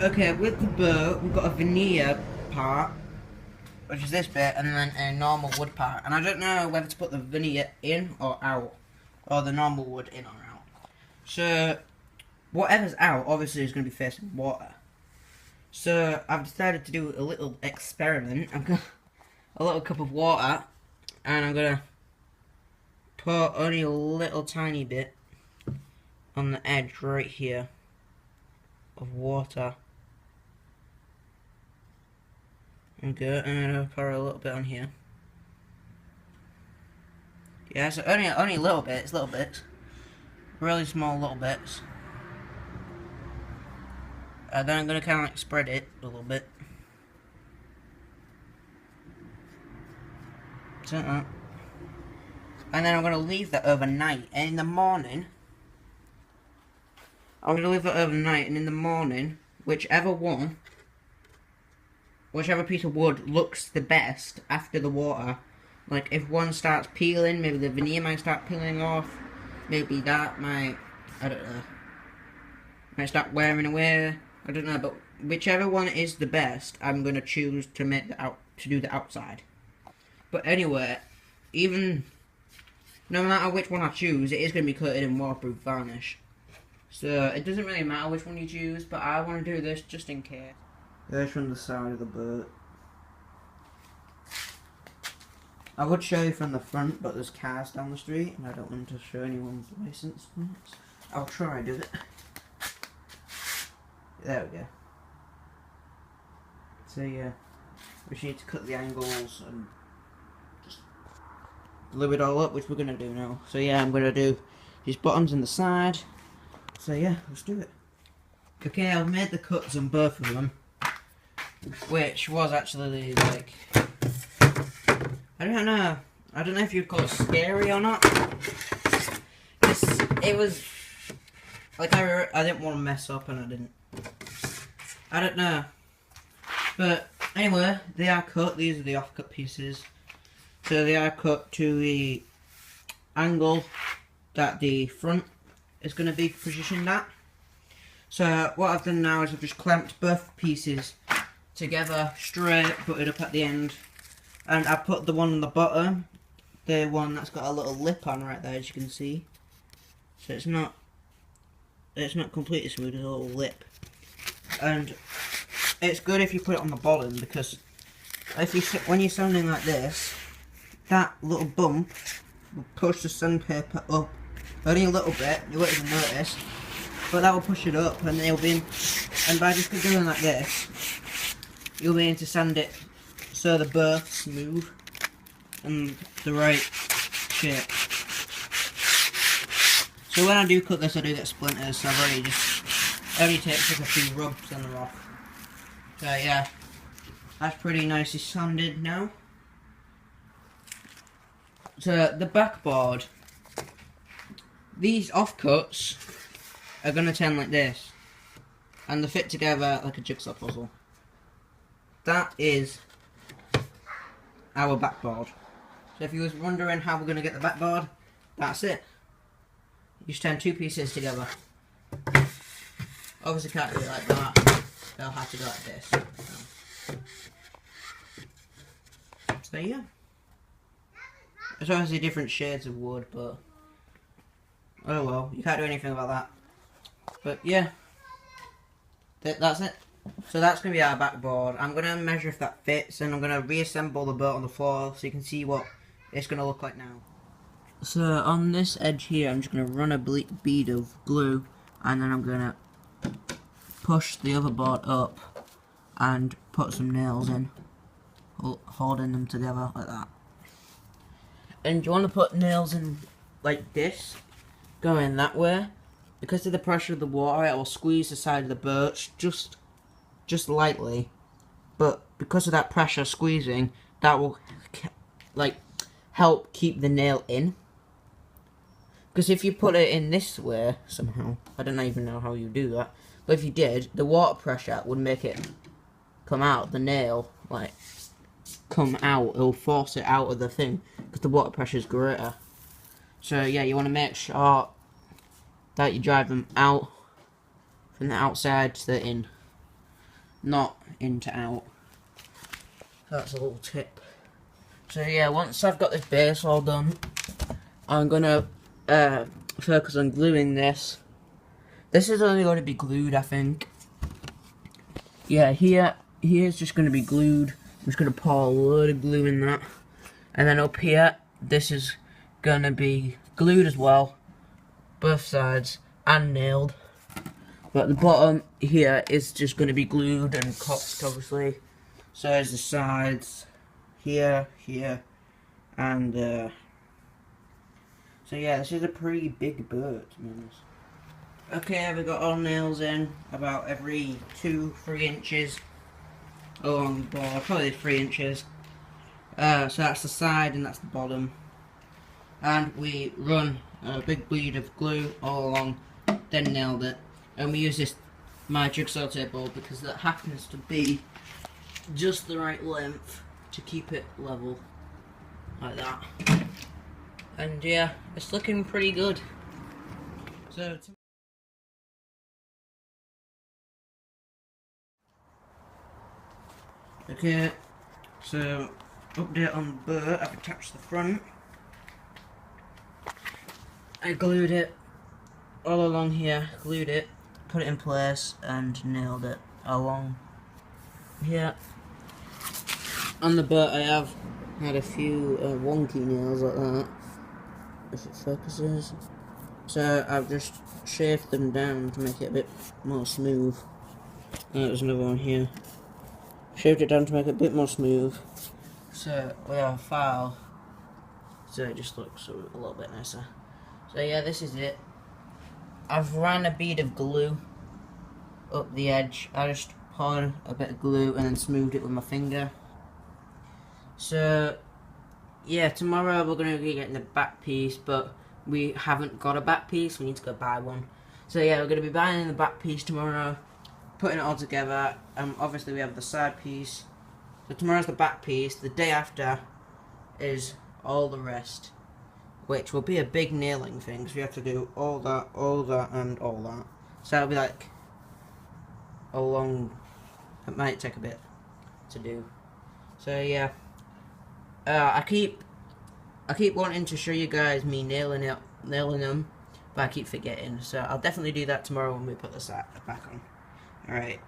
Okay, with the boat, we've got a veneer part, which is this bit, and then a normal wood part. And I don't know whether to put the veneer in or out, or the normal wood in or out. So, whatever's out, obviously, is going to be facing water. So, I've decided to do a little experiment. I've got a little cup of water, and I'm going to put only a little tiny bit on the edge right here of water. Okay, and I'll pour a little bit on here. Yeah, so only a little bit. Little bits, really small little bits. Then I'm gonna kind of like spread it a little bit. And then I'm gonna leave that overnight. And in the morning, I'm gonna leave that overnight. And in the morning, whichever piece of wood looks the best after the water. Like, if one starts peeling, maybe the veneer might start peeling off. Maybe that might, I don't know, might start wearing away. I don't know, but whichever one is the best, I'm gonna choose to make to do the outside. But anyway, even no matter which one I choose, it is gonna be coated in waterproof varnish. So it doesn't really matter which one you choose, but I want to do this just in case. There's from the side of the boat. I would show you from the front, but there's cars down the street, and I don't want to show anyone's license plates. I'll try do it. There we go. So yeah, we just need to cut the angles and just glue it all up, which we're gonna do now. So yeah, I'm gonna do these bottoms in the side. So yeah, let's do it. Okay, I've made the cuts on both of them, which was actually like, I don't know if you'd call it scary or not. It was like I didn't want to mess up, and I didn't. I don't know, but anyway, they are cut. These are the off-cut pieces, so they are cut to the angle that the front is going to be positioned at. So what I've done now is I've just clamped both pieces together straight, put it up at the end, and I put the one on the bottom, the one that's got a little lip on right there, as you can see. So it's not completely smooth, there's a little lip. And it's good if you put it on the bottom, because when you're sanding like this, that little bump will push the sandpaper up only a little bit. You won't even notice, but that will push it up, and by just doing like this, you'll be able to sand it so they're both smooth and the right shape. So when I do cut this, I do get splinters, so I've only takes like a few rubs and they're off. So yeah, that's pretty nicely sanded now. So the backboard, these offcuts are going to turn like this, and they fit together like a jigsaw puzzle. That is our backboard. So if you was wondering how we're going to get the backboard, that's it. You just turn two pieces together. Obviously can't do it like that, they'll have to go like this. So yeah. There's obviously different shades of wood, but oh well, you can't do anything about that. But yeah, that's it. So that's going to be our backboard. I'm going to measure if that fits, and I'm going to reassemble the boat on the floor so you can see what it's going to look like now. So on this edge here, I'm just going to run a bead of glue, and then I'm going to push the other board up and put some nails in, holding them together like that. And you want to put nails in like this, going that way. Because of the pressure of the water, it will squeeze the side of the boat just lightly. But because of that pressure squeezing, that will like help keep the nail in. Because if you put it in this way somehow, I don't even know how you do that, but if you did, the water pressure would make it come out, the nail, like, come out, it'll force it out of the thing, because the water pressure is greater. So yeah, you want to make sure that you drive them out from the outside to the in. not in to out. That's a little tip. So yeah, once I've got this base all done, I'm gonna focus on gluing this. This is only going to be glued, I think. Yeah, here's just going to be glued. I'm just going to pour a load of glue in that. And then up here, this is going to be glued as well. Both sides, and nailed. But the bottom here is just going to be glued and cocked, obviously. So as the sides, here, and so yeah, this is a pretty big bird, to be honest. Okay, we got all nails in, about every 2-3 inches along the board, probably 3 inches. So that's the side and that's the bottom. And we run a big bleed of glue all along, then nailed it. And we use this, my jigsaw table, because that happens to be just the right length to keep it level, like that. And yeah, it's looking pretty good. So. Okay, so update on the bird. I've attached the front. I glued it all along here, glued it, put it in place and nailed it along here. On the boat I have had a few wonky nails like that, if it focuses. So I've just shaved them down to make it a bit more smooth. There's another one here. Shaved it down to make it a bit more smooth. So we have a file, so it just looks a little bit nicer. So yeah, this is it. I've ran a bead of glue up the edge. I just poured a bit of glue and then smoothed it with my finger. So yeah, tomorrow we're going to be getting the back piece, but we haven't got a back piece. We need to go buy one. So yeah, we're going to be buying the back piece tomorrow, putting it all together. Obviously we have the side piece. So tomorrow's the back piece. The day after is all the rest, which will be a big nailing thing, because we have to do all that, and all that. So it'll be like a long, it might take a bit to do. So yeah, I keep wanting to show you guys me nailing them, but I keep forgetting. So I'll definitely do that tomorrow when we put the set back on. Alright.